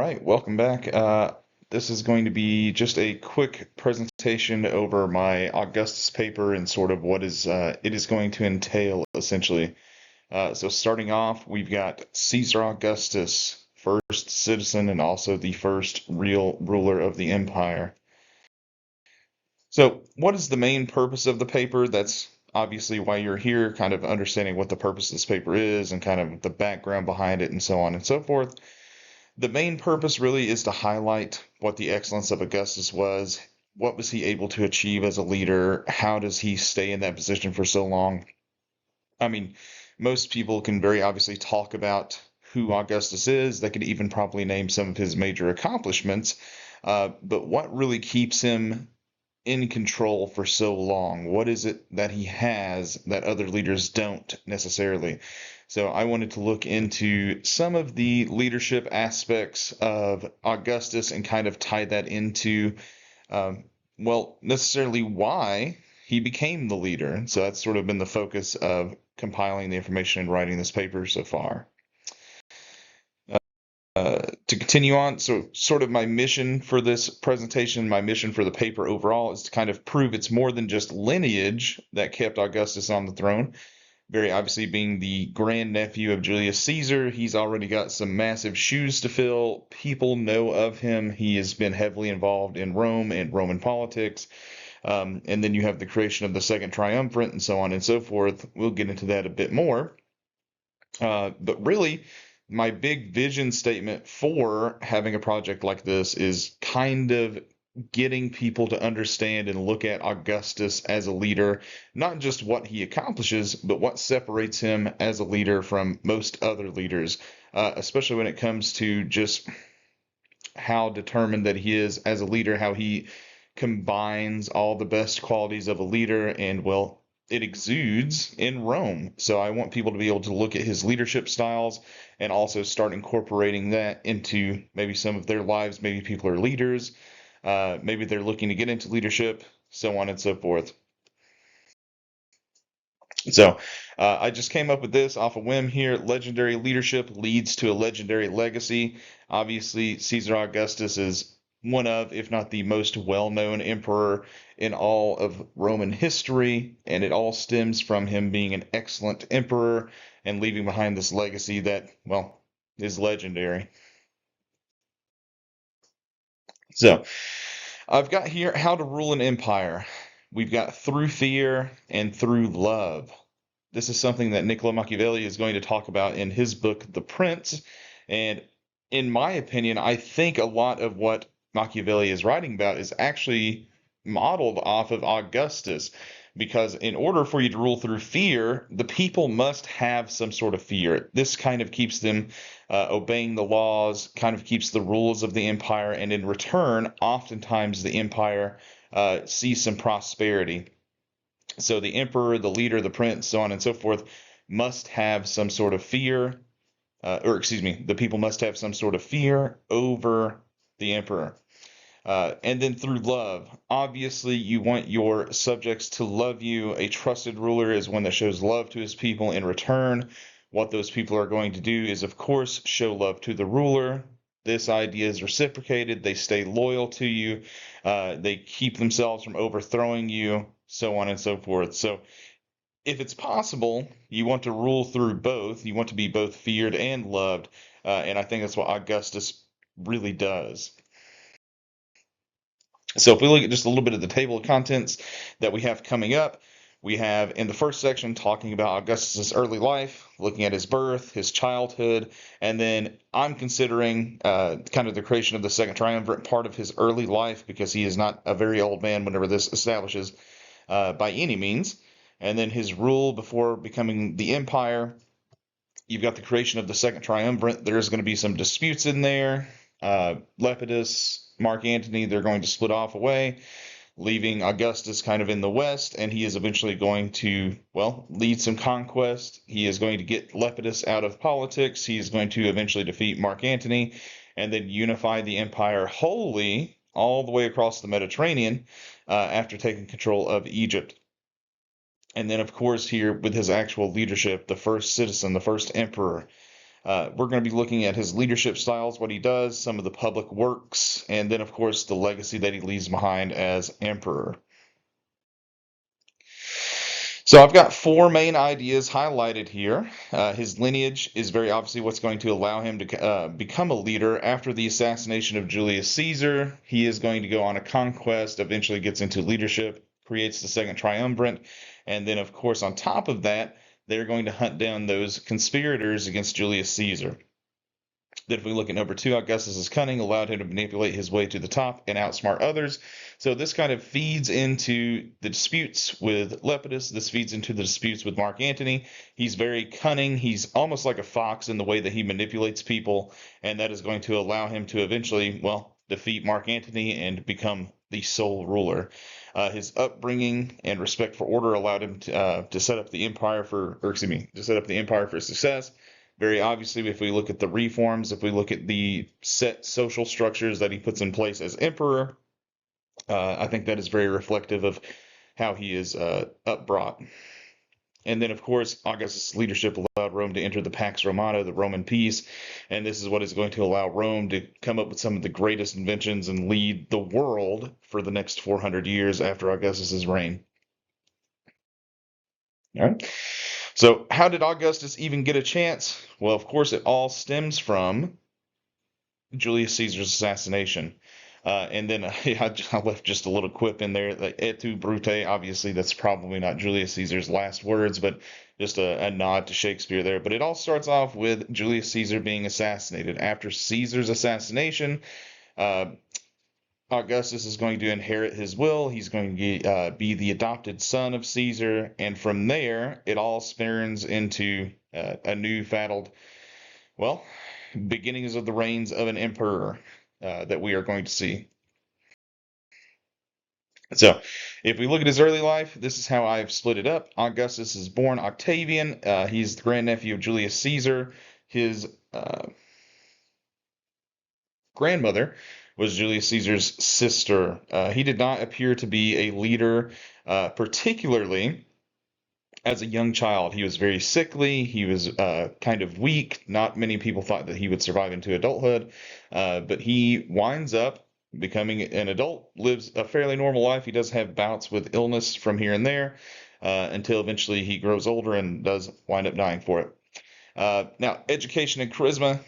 right, welcome back. This is going to be just a quick presentation over my Augustus paper and sort of what it is going to entail essentially. So starting off, we've got Caesar Augustus, first citizen and also the first real ruler of the empire. So what is the main purpose of the paper? That's obviously why you're here, kind of understanding what the purpose of this paper is and kind of the background behind it and so on and so forth. The main purpose really is to highlight what the excellence of Augustus was. What was he able to achieve as a leader? How does he stay in that position for so long? I mean, most people can very obviously talk about who Augustus is. They could even probably name some of his major accomplishments. But what really keeps him in control for so long? What is it that he has that other leaders don't necessarily? So I wanted to look into some of the leadership aspects of Augustus and kind of tie that into, necessarily why he became the leader. So that's sort of been the focus of compiling the information and writing this paper so far. To continue on, so sort of my mission for this presentation, my mission for the paper overall is to kind of prove it's more than just lineage that kept Augustus on the throne. Very obviously being the grandnephew of Julius Caesar, he's already got some massive shoes to fill. People know of him. He has been heavily involved in Rome and Roman politics. And then you have the creation of the Second Triumvirate and so on and so forth. We'll get into that a bit more. But really, my big vision statement for having a project like this is kind of getting people to understand and look at Augustus as a leader, not just what he accomplishes, but what separates him as a leader from most other leaders, especially when it comes to just how determined that he is as a leader, how he combines all the best qualities of a leader and, well, it exudes in Rome. So I want people to be able to look at his leadership styles and also start incorporating that into maybe some of their lives. Maybe people are leaders. Maybe they're looking to get into leadership, so on and so forth. So I just came up with this off a whim here. Legendary leadership leads to a legendary legacy. Obviously, Caesar Augustus is one of, if not the most well-known emperor in all of Roman history, and it all stems from him being an excellent emperor and leaving behind this legacy that, well, is legendary. So I've got here how to rule an empire. We've got through fear and through love. This is something that Niccolo Machiavelli is going to talk about in his book, The Prince. And in my opinion, I think a lot of what Machiavelli is writing about is actually modeled off of Augustus. Because in order for you to rule through fear, the people must have some sort of fear. This kind of keeps them obeying the laws, kind of keeps the rules of the empire, and in return, oftentimes the empire sees some prosperity. So the emperor, the leader, the prince, so on and so forth, must have some sort of fear, the people must have some sort of fear over the emperor. And then through love. Obviously, you want your subjects to love you. A trusted ruler is one that shows love to his people in return. What those people are going to do is, of course, show love to the ruler. This idea is reciprocated. They stay loyal to you. They keep themselves from overthrowing you, so on and so forth. So, if it's possible, you want to rule through both. You want to be both feared and loved. And I think that's what Augustus really does. So if we look at just a little bit of the table of contents that we have coming up, we have in the first section talking about Augustus's early life, looking at his birth, his childhood, and then I'm considering kind of the creation of the Second Triumvirate part of his early life because he is not a very old man whenever this establishes by any means. And then his rule before becoming the empire. You've got the creation of the Second Triumvirate. There's going to be some disputes in there. Lepidus, Mark Antony, they're going to split off away, leaving Augustus kind of in the west, and he is eventually going to, well, lead some conquest. He is going to get Lepidus out of politics. He is going to eventually defeat Mark Antony and then unify the empire wholly all the way across the Mediterranean after taking control of Egypt. And then, of course, here with his actual leadership, the first citizen, the first emperor, We're going to be looking at his leadership styles, what he does, some of the public works, and then, of course, the legacy that he leaves behind as emperor. So I've got four main ideas highlighted here. His lineage is very obviously what's going to allow him to become a leader. After the assassination of Julius Caesar, he is going to go on a conquest, eventually gets into leadership, creates the second triumvirate, and then, of course, on top of that, they're going to hunt down those conspirators against Julius Caesar. Then if we look at number two, Augustus's cunning allowed him to manipulate his way to the top and outsmart others. So this kind of feeds into the disputes with Lepidus. This feeds into the disputes with Mark Antony. He's very cunning. He's almost like a fox in the way that he manipulates people, and that is going to allow him to eventually, well, defeat Mark Antony and become the sole ruler. His upbringing and respect for order allowed him to set up the empire for success. Very obviously, if we look at the reforms, if we look at the set social structures that he puts in place as emperor, I think that is very reflective of how he is upbrought. And then, of course, Augustus' leadership allowed Rome to enter the Pax Romana, the Roman peace, and this is what is going to allow Rome to come up with some of the greatest inventions and lead the world for the next 400 years after Augustus' reign. All right. So how did Augustus even get a chance? Well, of course, it all stems from Julius Caesar's assassination. And then I left just a little quip in there, like et tu, Brute. Obviously, that's probably not Julius Caesar's last words, but just a nod to Shakespeare there. But it all starts off with Julius Caesar being assassinated. After Caesar's assassination, Augustus is going to inherit his will. He's going to be the adopted son of Caesar. And from there, it all spins into a new well, beginnings of the reigns of an emperor that we are going to see. So, if we look at his early life, this is how I've split it up. Augustus is born Octavian. He's the grandnephew of Julius Caesar. His grandmother was Julius Caesar's sister. He did not appear to be a leader, particularly as a young child. He was very sickly. He was kind of weak. Not many people thought that he would survive into adulthood, but he winds up becoming an adult, lives a fairly normal life. He does have bouts with illness from here and there until eventually he grows older and does wind up dying for it. Now, education and charisma.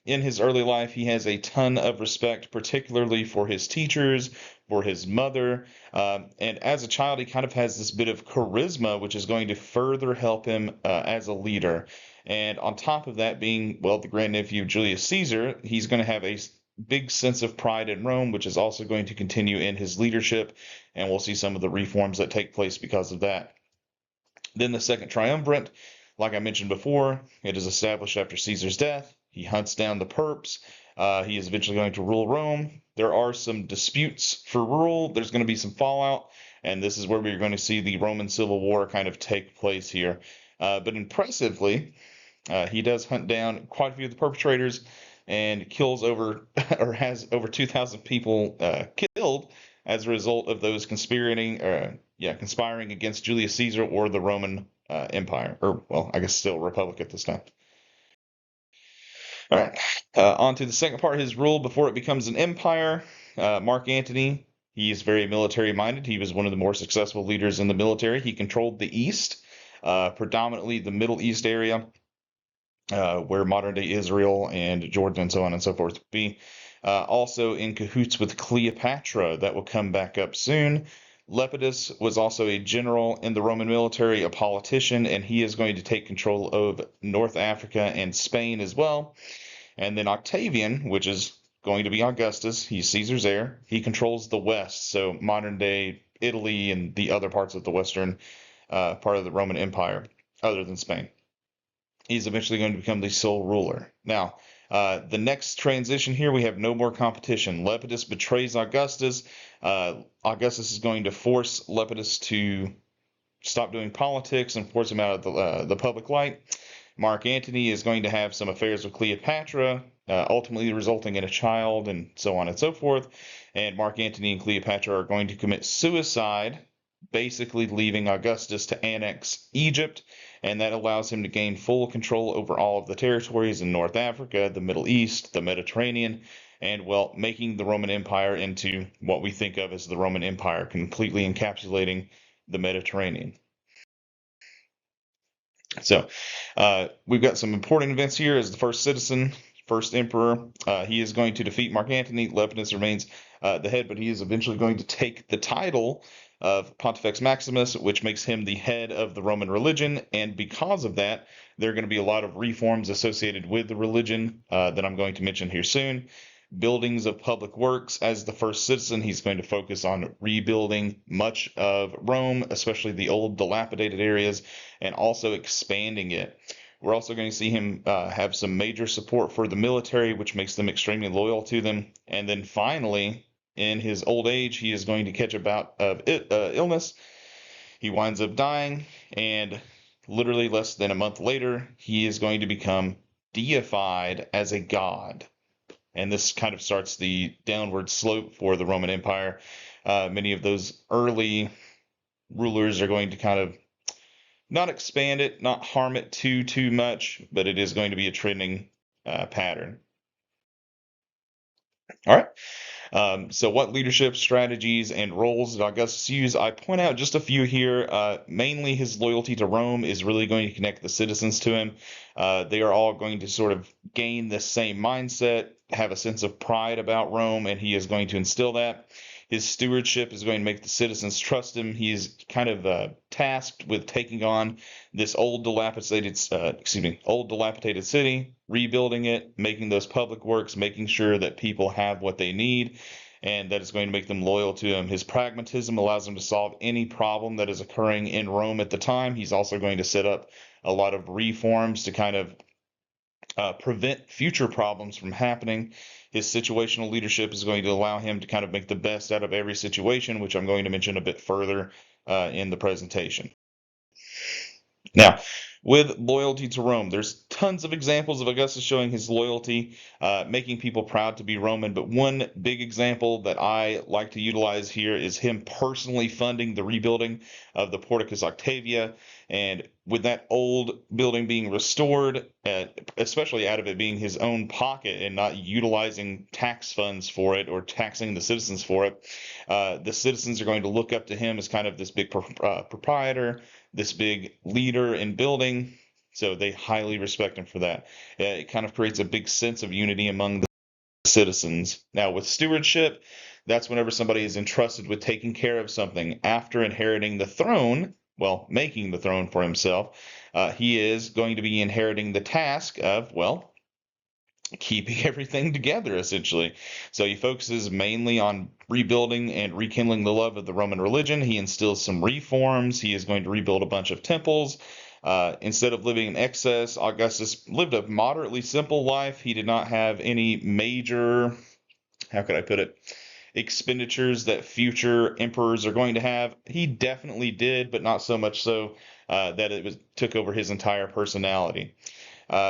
In his early life, he has a ton of respect, particularly for his teachers, for his mother. And as a child, he kind of has this bit of charisma, which is going to further help him as a leader. And on top of that, being, well, the grandnephew of Julius Caesar, he's going to have a big sense of pride in Rome, which is also going to continue in his leadership. And we'll see some of the reforms that take place because of that. Then the second triumvirate, like I mentioned before, it is established after Caesar's death. He hunts down the perps. He is eventually going to rule Rome. There are some disputes for rule. There's going to be some fallout, and this is where we're going to see the Roman Civil War kind of take place here. But impressively, he does hunt down quite a few of the perpetrators and kills or has over 2,000 people killed as a result of those conspiring against Julius Caesar or the Roman Empire, or well, I guess still Republic at this time. All right, on to the second part of his rule before it becomes an empire. Mark Antony, he is very military minded. He was one of the more successful leaders in the military. He controlled the East, predominantly the Middle East area, where modern day Israel and Jordan and so on and so forth would be. Also in cahoots with Cleopatra, that will come back up soon. Lepidus was also a general in the Roman military, a politician, and he is going to take control of North Africa and Spain as well. And then Octavian, which is going to be Augustus, he's Caesar's heir. He controls the West, so modern day Italy and the other parts of the western part of the Roman Empire, other than Spain. He's eventually going to become the sole ruler. Now, the next transition here, we have no more competition. Lepidus betrays Augustus. Augustus is going to force Lepidus to stop doing politics and force him out of the public light. Mark Antony is going to have some affairs with Cleopatra, ultimately resulting in a child and so on and so forth. And Mark Antony and Cleopatra are going to commit suicide basically leaving Augustus to annex Egypt, and that allows him to gain full control over all of the territories in North Africa, the Middle East, the Mediterranean, and, well, making the Roman Empire into what we think of as the Roman Empire, completely encapsulating the Mediterranean. So we've got some important events here. As the first citizen, first emperor, he is going to defeat Mark Antony. Lepidus remains the head, but he is eventually going to take the title of Pontifex Maximus, which makes him the head of the Roman religion. And because of that, there are going to be a lot of reforms associated with the religion that I'm going to mention here soon. Buildings of public works. As the first citizen, he's going to focus on rebuilding much of Rome, especially the old dilapidated areas, and also expanding it. We're also going to see him have some major support for the military, which makes them extremely loyal to them. And then finally, in his old age, he is going to catch a bout of illness. He winds up dying, and literally less than a month later, he is going to become deified as a god. And this kind of starts the downward slope for the Roman Empire. Many of those early rulers are going to kind of not expand it, not harm it too much, but it is going to be a trending pattern. All right. So what leadership strategies and roles did Augustus use? I point out just a few here. Mainly his loyalty to Rome is really going to connect the citizens to him. They are all going to sort of gain this same mindset, have a sense of pride about Rome, and he is going to instill that. His stewardship is going to make the citizens trust him. He is kind of tasked with taking on this old dilapidated city, rebuilding it, making those public works, making sure that people have what they need, and that is going to make them loyal to him. His pragmatism allows him to solve any problem that is occurring in Rome at the time. He's also going to set up a lot of reforms to kind of prevent future problems from happening. His situational leadership is going to allow him to kind of make the best out of every situation, which I'm going to mention a bit further in the presentation. Now, with loyalty to Rome, there's tons of examples of Augustus showing his loyalty, making people proud to be Roman. But one big example that I like to utilize here is him personally funding the rebuilding of the Porticus Octavia. And with that old building being restored, especially out of it being his own pocket and not utilizing tax funds for it or taxing the citizens for it, the citizens are going to look up to him as kind of this big proprietor, this big leader in building. So they highly respect him for that. It kind of creates a big sense of unity among the citizens. Now, with stewardship, that's whenever somebody is entrusted with taking care of something after inheriting the throne. Well, making the throne for himself, he is going to be inheriting the task of, well, keeping everything together, essentially. So he focuses mainly on rebuilding and rekindling the love of the Roman religion. He instills some reforms. He is going to rebuild a bunch of temples. Instead of living in excess, Augustus lived a moderately simple life. He did not have any major, how could I put it, expenditures that future emperors are going to have. He definitely did, but not so much so that took over his entire personality.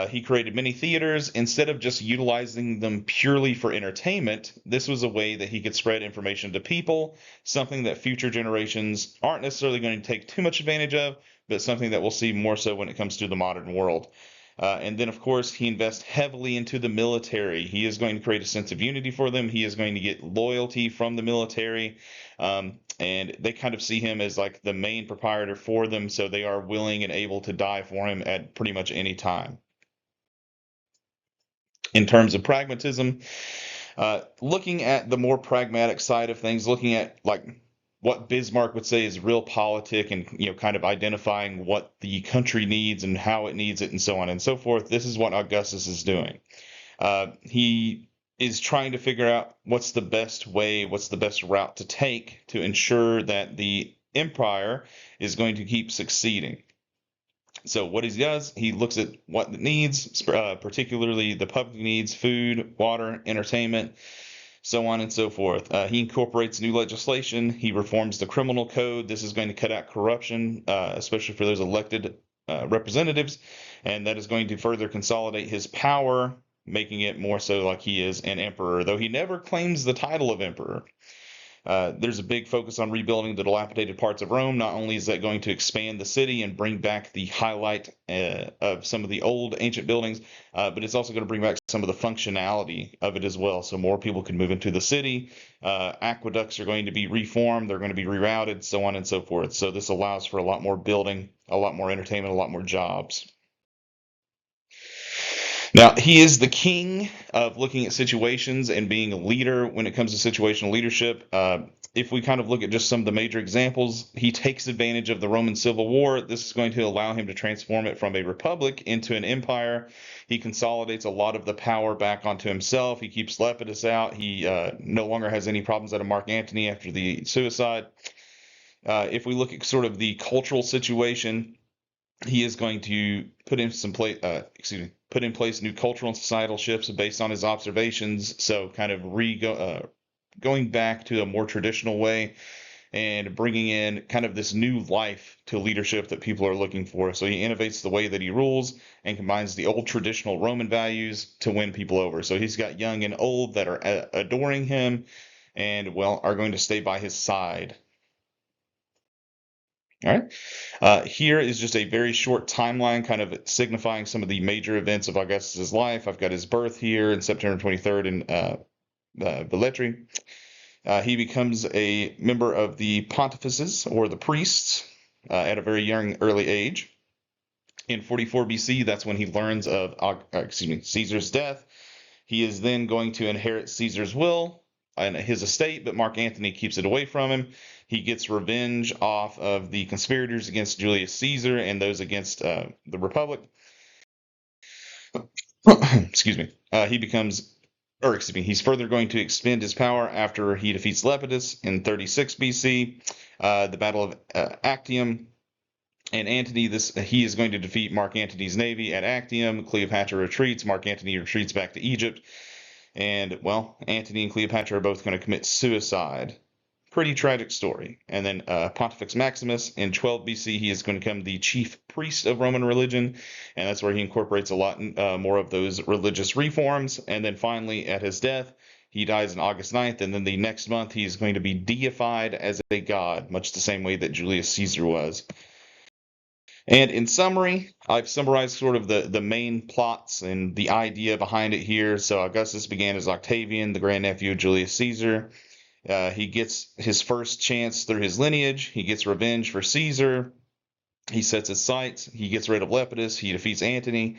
He created many theaters. Instead of just utilizing them purely for entertainment, this was a way that he could spread information to people, something that future generations aren't necessarily going to take too much advantage of, but something that we'll see more so when it comes to the modern world. And then, of course, he invests heavily into the military. He is going to create a sense of unity for them. He is going to get loyalty from the military. And they kind of see him as like the main proprietor for them, so they are willing and able to die for him at pretty much any time. In terms of pragmatism, looking at the more pragmatic side of things, looking at like what Bismarck would say is realpolitik, and kind of identifying what the country needs and how it needs it and so on and so forth. This is what Augustus is doing. He is trying to figure out what's the best way, what's the best route to take to ensure that the empire is going to keep succeeding. So what he does, he looks at what it needs, particularly the public needs: food, water, entertainment, so on and so forth. He incorporates new legislation. He reforms the criminal code. This is going to cut out corruption, especially for those elected representatives, and that is going to further consolidate his power, making it more so like he is an emperor, though he never claims the title of emperor. There's a big focus on rebuilding the dilapidated parts of Rome. Not only is that going to expand the city and bring back the highlight of some of the old ancient buildings, but it's also going to bring back some of the functionality of it as well. So more people can move into the city. Aqueducts are going to be reformed. They're going to be rerouted, so on and so forth. So this allows for a lot more building, a lot more entertainment, a lot more jobs. Now, he is the king of looking at situations and being a leader when it comes to situational leadership. If we kind of look at just some of the major examples, he takes advantage of the Roman Civil War. This is going to allow him to transform it from a republic into an empire. He consolidates a lot of the power back onto himself. He keeps Lepidus out. He no longer has any problems out of Mark Antony after the suicide. If we look at sort of the cultural situation, he is going to put in put in place new cultural and societal shifts based on his observations. So kind of going back to a more traditional way and bringing in kind of this new life to leadership that people are looking for. So he innovates the way that he rules and combines the old traditional Roman values to win people over. So he's got young and old that are adoring him and, well, are going to stay by his side. All right. Here is just a very short timeline, kind of signifying some of the major events of Augustus's life. I've got his birth here in September 23rd in Velletri. He becomes a member of the pontifices, or the priests, at a very young, early age. In 44 BC, that's when he learns of Caesar's death. He is then going to inherit Caesar's will and his estate, but Mark Antony keeps it away from him. He gets revenge off of the conspirators against Julius Caesar and those against the Republic. Excuse me. He's further going to expand his power after he defeats Lepidus in 36 BC, the Battle of Actium. And Antony, he is going to defeat Mark Antony's navy at Actium. Cleopatra retreats. Mark Antony retreats back to Egypt. And, well, Antony and Cleopatra are both going to commit suicide. Pretty tragic story. And then Pontifex Maximus in 12 BC, he is going to become the chief priest of Roman religion, and that's where he incorporates a lot more of those religious reforms. And then finally, at his death, he dies on August 9th, and then the next month he is going to be deified as a god, much the same way that Julius Caesar was. And in summary, I've summarized sort of the main plots and the idea behind it here. So Augustus began as Octavian, the grandnephew of Julius Caesar. He gets his first chance through his lineage. He gets revenge for Caesar. He sets his sights. He gets rid of Lepidus. He defeats Antony.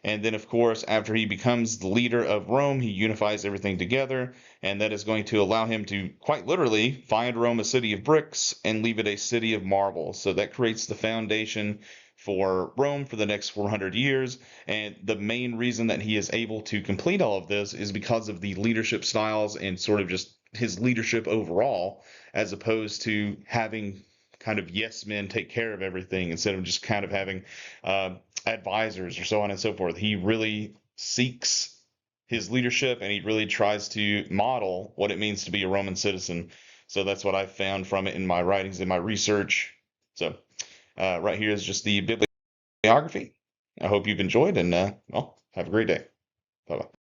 And then, of course, after he becomes the leader of Rome, he unifies everything together. And that is going to allow him to, quite literally, find Rome a city of bricks and leave it a city of marble. So that creates the foundation for Rome for the next 400 years. And the main reason that he is able to complete all of this is because of the leadership styles and sort of just his leadership overall, as opposed to having kind of yes men take care of everything instead of just kind of having advisors or so on and so forth. He really seeks his leadership and he really tries to model what it means to be a Roman citizen. So that's what I've found from it in my writings, in my research. So right here is just the bibliography. I hope you've enjoyed and well, have a great day. Bye-bye.